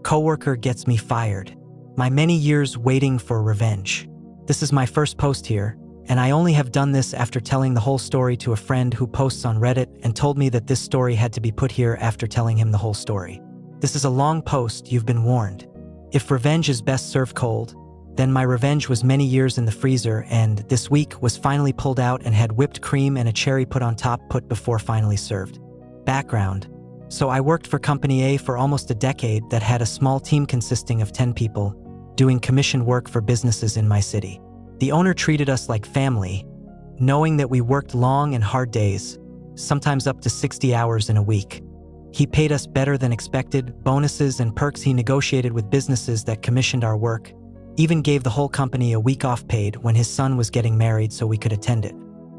Coworker gets me fired. My many years waiting for revenge. This is my first post here, and I only have done this after telling the whole story to a friend who posts on Reddit and told me that this story had to be put here after telling him the whole story. This is a long post, you've been warned. If revenge is best served cold, then my revenge was many years in the freezer and this week was finally pulled out and had whipped cream and a cherry put on top put before finally served. Background. So I worked for Company A for almost a decade that had a small team consisting of 10 people, doing commission work for businesses in my city. The owner treated us like family, knowing that we worked long and hard days, sometimes up to 60 hours in a week. He paid us better than expected, bonuses and perks he negotiated with businesses that commissioned our work, even gave the whole company a week off paid when his son was getting married so we could attend it.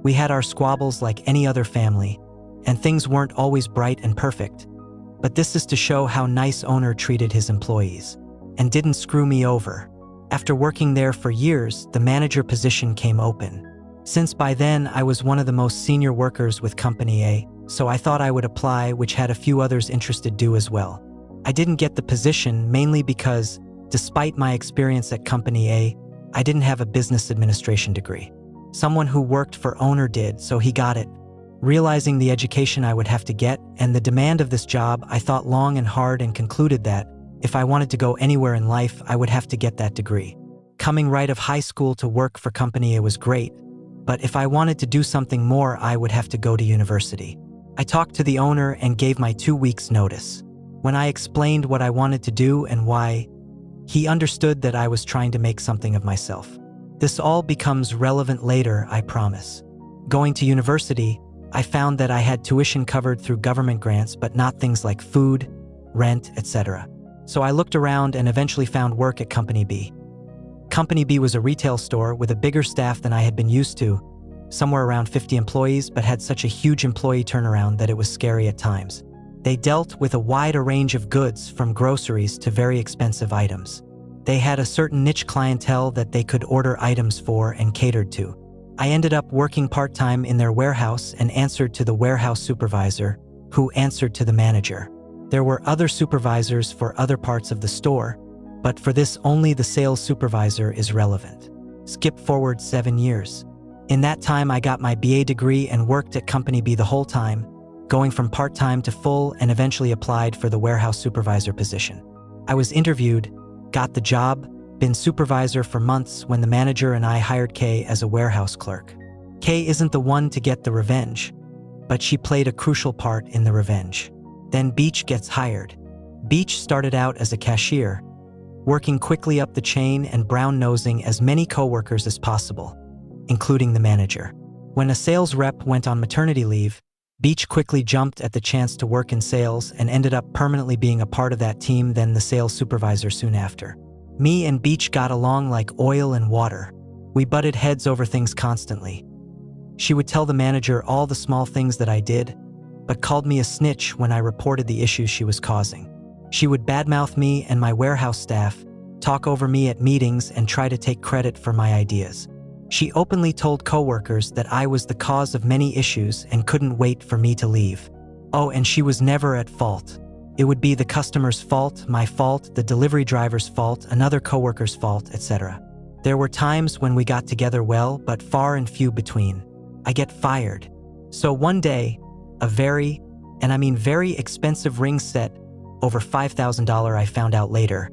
We had our squabbles like any other family, and things weren't always bright and perfect. But this is to show how nice owner treated his employees, and didn't screw me over. After working there for years, the manager position came open. Since by then I was one of the most senior workers with Company A, so I thought I would apply, which had a few others interested do as well. I didn't get the position mainly because, despite my experience at Company A, I didn't have a business administration degree. Someone who worked for owner did, so he got it. Realizing the education I would have to get and the demand of this job, I thought long and hard and concluded that, if I wanted to go anywhere in life, I would have to get that degree. Coming right of high school to work for Company A was great, but if I wanted to do something more, I would have to go to university. I talked to the owner and gave my 2 weeks notice. When I explained what I wanted to do and why, he understood that I was trying to make something of myself. This all becomes relevant later, I promise. Going to university, I found that I had tuition covered through government grants, but not things like food, rent, etc. So I looked around and eventually found work at Company B. Company B was a retail store with a bigger staff than I had been used to, somewhere around 50 employees, but had such a huge employee turnaround that it was scary at times. They dealt with a wide range of goods from groceries to very expensive items. They had a certain niche clientele that they could order items for and catered to. I ended up working part-time in their warehouse and answered to the warehouse supervisor, who answered to the manager. There were other supervisors for other parts of the store, but for this only the sales supervisor is relevant. Skip forward 7 years. In that time I got my BA degree and worked at Company B the whole time, going from part-time to full and eventually applied for the warehouse supervisor position. I was interviewed, got the job, been supervisor for months when the manager and I hired Kay as a warehouse clerk. Kay isn't the one to get the revenge, but she played a crucial part in the revenge. Then Beach gets hired. Beach started out as a cashier, working quickly up the chain and brown-nosing as many coworkers as possible, including the manager. When a sales rep went on maternity leave, Beach quickly jumped at the chance to work in sales and ended up permanently being a part of that team, then the sales supervisor soon after. Me and Beach got along like oil and water. We butted heads over things constantly. She would tell the manager all the small things that I did, but called me a snitch when I reported the issues she was causing. She would badmouth me and my warehouse staff, talk over me at meetings, and try to take credit for my ideas. She openly told coworkers that I was the cause of many issues and couldn't wait for me to leave. Oh, and she was never at fault. It would be the customer's fault, my fault, the delivery driver's fault, another coworker's fault, etc. There were times when we got together well, but far and few between. I get fired. So one day, a very expensive ring set, over $5,000 I found out later,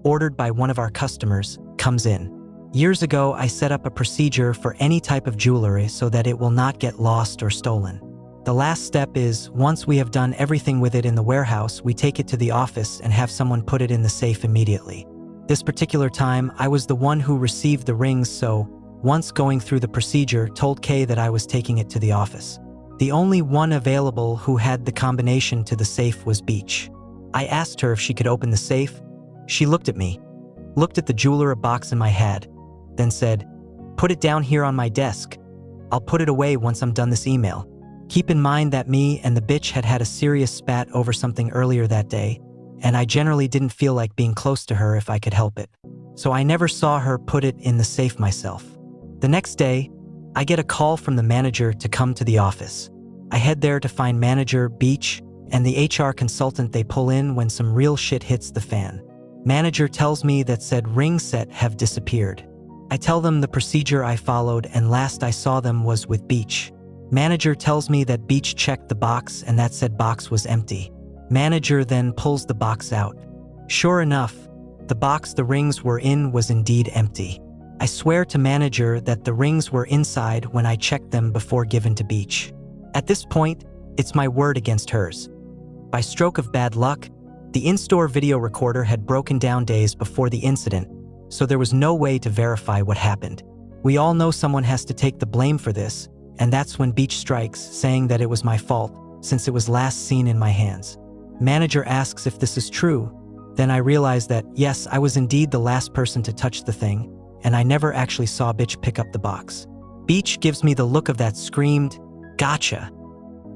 ordered by one of our customers, comes in. Years ago, I set up a procedure for any type of jewelry so that it will not get lost or stolen. The last step is, once we have done everything with it in the warehouse, we take it to the office and have someone put it in the safe immediately. This particular time, I was the one who received the rings, so, once going through the procedure, told Kay that I was taking it to the office. The only one available who had the combination to the safe was Beach. I asked her if she could open the safe. She looked at me, looked at the jewelry box in my hand, then said, "Put it down here on my desk. I'll put it away once I'm done this email." Keep in mind that me and the bitch had had a serious spat over something earlier that day, and I generally didn't feel like being close to her if I could help it. So I never saw her put it in the safe myself. The next day, I get a call from the manager to come to the office. I head there to find manager, Beach, and the HR consultant they pull in when some real shit hits the fan. Manager tells me that said ring set have disappeared. I tell them the procedure I followed, and last I saw them was with Beach. Manager tells me that Beach checked the box and that said box was empty. Manager then pulls the box out. Sure enough, the box the rings were in was indeed empty. I swear to manager that the rings were inside when I checked them before given to Beach. At this point, it's my word against hers. By stroke of bad luck, the in-store video recorder had broken down days before the incident, so there was no way to verify what happened. We all know someone has to take the blame for this, and that's when Beach strikes, saying that it was my fault, since it was last seen in my hands. Manager asks if this is true. Then I realize that, yes, I was indeed the last person to touch the thing, and I never actually saw Beach pick up the box. Beach gives me the look of that screamed, "Gotcha!"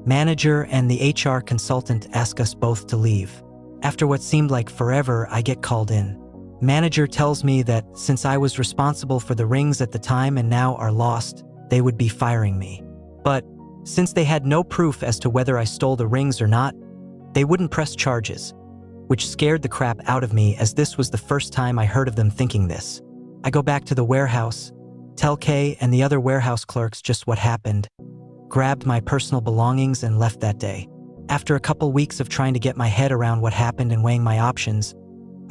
Manager and the HR consultant ask us both to leave. After what seemed like forever, I get called in. Manager tells me that since I was responsible for the rings at the time and now are lost, they would be firing me. But since they had no proof as to whether I stole the rings or not, they wouldn't press charges, which scared the crap out of me, as this was the first time I heard of them thinking this. I go back to the warehouse, tell Kay and the other warehouse clerks just what happened, grabbed my personal belongings and left that day. After a couple weeks of trying to get my head around what happened and weighing my options,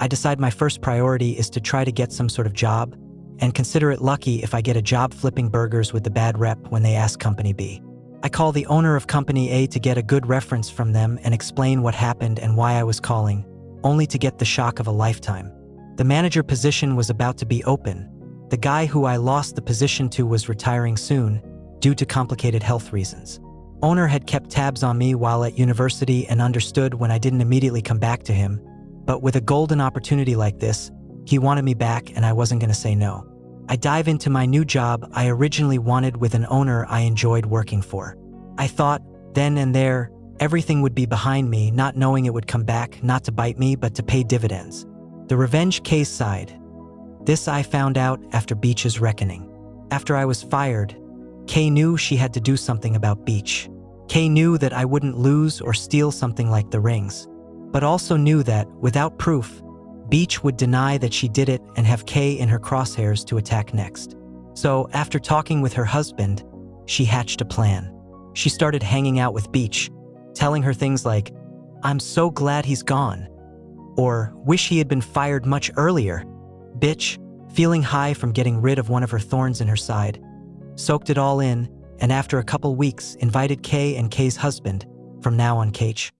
I decide my first priority is to try to get some sort of job, and consider it lucky if I get a job flipping burgers with the bad rep when they ask Company B. I call the owner of Company A to get a good reference from them and explain what happened and why I was calling, only to get the shock of a lifetime. The manager position was about to be open. The guy who I lost the position to was retiring soon, due to complicated health reasons. Owner had kept tabs on me while at university and understood when I didn't immediately come back to him, but with a golden opportunity like this, he wanted me back and I wasn't going to say no. I dive into my new job I originally wanted with an owner I enjoyed working for. I thought, then and there, everything would be behind me, not knowing it would come back, not to bite me, but to pay dividends. The revenge case side. This I found out after Beach's reckoning. After I was fired, Kay knew she had to do something about Beach. Kay knew that I wouldn't lose or steal something like the rings, but also knew that, without proof, Beach would deny that she did it and have Kay in her crosshairs to attack next. So, after talking with her husband, she hatched a plan. She started hanging out with Beach, telling her things like, "I'm so glad he's gone," or "wish he had been fired much earlier." Bitch, feeling high from getting rid of one of her thorns in her side, soaked it all in, and after a couple weeks, invited Kay and Kay's husband, from now on Kach,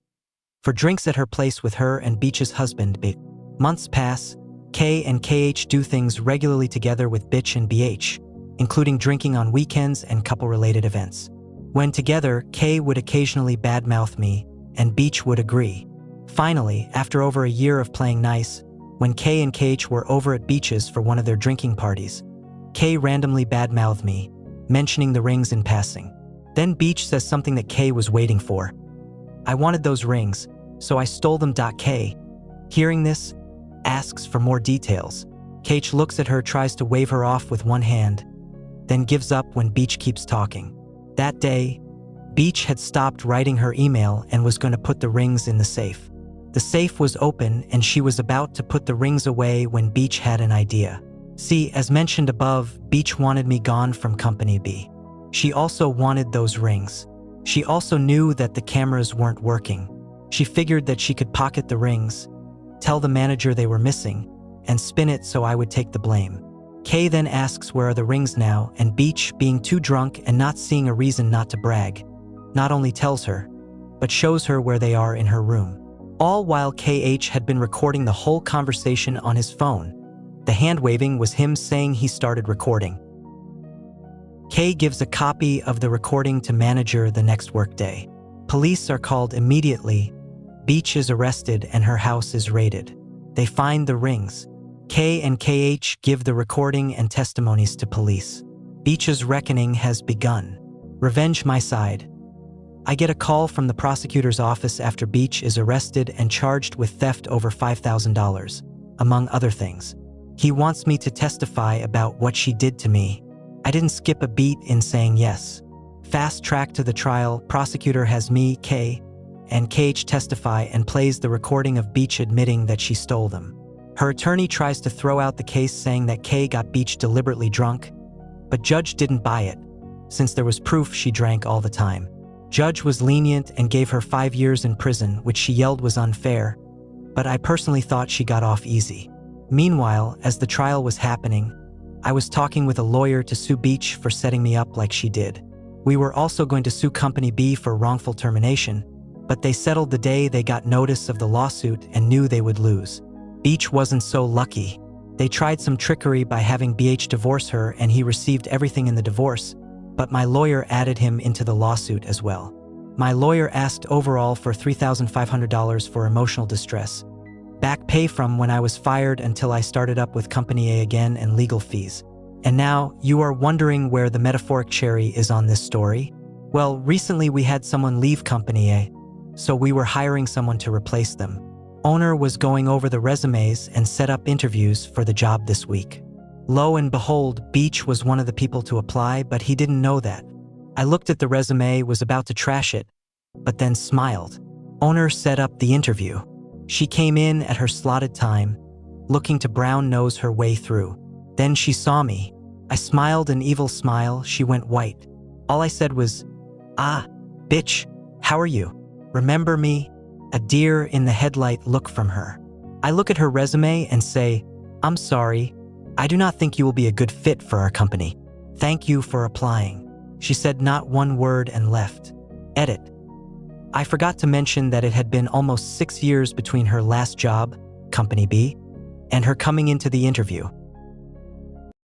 for drinks at her place with her and Beach's husband, B. Months pass, Kay and KH do things regularly together with Bitch and BH, including drinking on weekends and couple-related events. When together, Kay would occasionally badmouth me, and Beach would agree. Finally, after over a year of playing nice, when Kay and KH were over at Beach's for one of their drinking parties, Kay randomly badmouthed me, mentioning the rings in passing. Then Beach says something that Kay was waiting for. I wanted those rings, so I stole them. Kay, hearing this, asks for more details. KH looks at her, tries to wave her off with one hand, then gives up when Beach keeps talking. That day, Beach had stopped writing her email and was going to put the rings in the safe. The safe was open and she was about to put the rings away when Beach had an idea. See, as mentioned above, Beach wanted me gone from Company B. She also wanted those rings. She also knew that the cameras weren't working. She figured that she could pocket the rings, tell the manager they were missing, and spin it so I would take the blame. Kay then asks where are the rings now, and Beach, being too drunk and not seeing a reason not to brag, not only tells her, but shows her where they are in her room. All while KH had been recording the whole conversation on his phone. The hand-waving was him saying he started recording. Kay gives a copy of the recording to manager the next workday. Police are called immediately. Beach is arrested and her house is raided. They find the rings. Kay and KH give the recording and testimonies to police. Beach's reckoning has begun. Revenge my side. I get a call from the prosecutor's office after Beach is arrested and charged with theft over $5,000, among other things. He wants me to testify about what she did to me. I didn't skip a beat in saying yes. Fast track to the trial, prosecutor has me, Kay, and KH testify and plays the recording of Beach admitting that she stole them. Her attorney tries to throw out the case saying that K got Beach deliberately drunk, but Judge didn't buy it, since there was proof she drank all the time. Judge was lenient and gave her 5 years in prison, which she yelled was unfair, but I personally thought she got off easy. Meanwhile, as the trial was happening, I was talking with a lawyer to sue Beach for setting me up like she did. We were also going to sue Company B for wrongful termination, but they settled the day they got notice of the lawsuit and knew they would lose. Beach wasn't so lucky. They tried some trickery by having BH divorce her and he received everything in the divorce, but my lawyer added him into the lawsuit as well. My lawyer asked overall for $3,500 for emotional distress, back pay from when I was fired until I started up with Company A again, and legal fees. And now, you are wondering where the metaphoric cherry is on this story? Well, recently we had someone leave Company A, so we were hiring someone to replace them. Owner was going over the resumes and set up interviews for the job this week. Lo and behold, Beach was one of the people to apply, but he didn't know that. I looked at the resume, was about to trash it, but then smiled. Owner set up the interview. She came in at her slotted time, looking to brown nose her way through. Then she saw me. I smiled an evil smile. She went white. All I said was, "Ah, bitch, how are you? Remember me?" A deer in the headlight look from her. I look at her resume and say, "I'm sorry. I do not think you will be a good fit for our company. Thank you for applying." She said not one word and left. Edit. I forgot to mention that it had been almost 6 years between her last job, Company B, and her coming into the interview.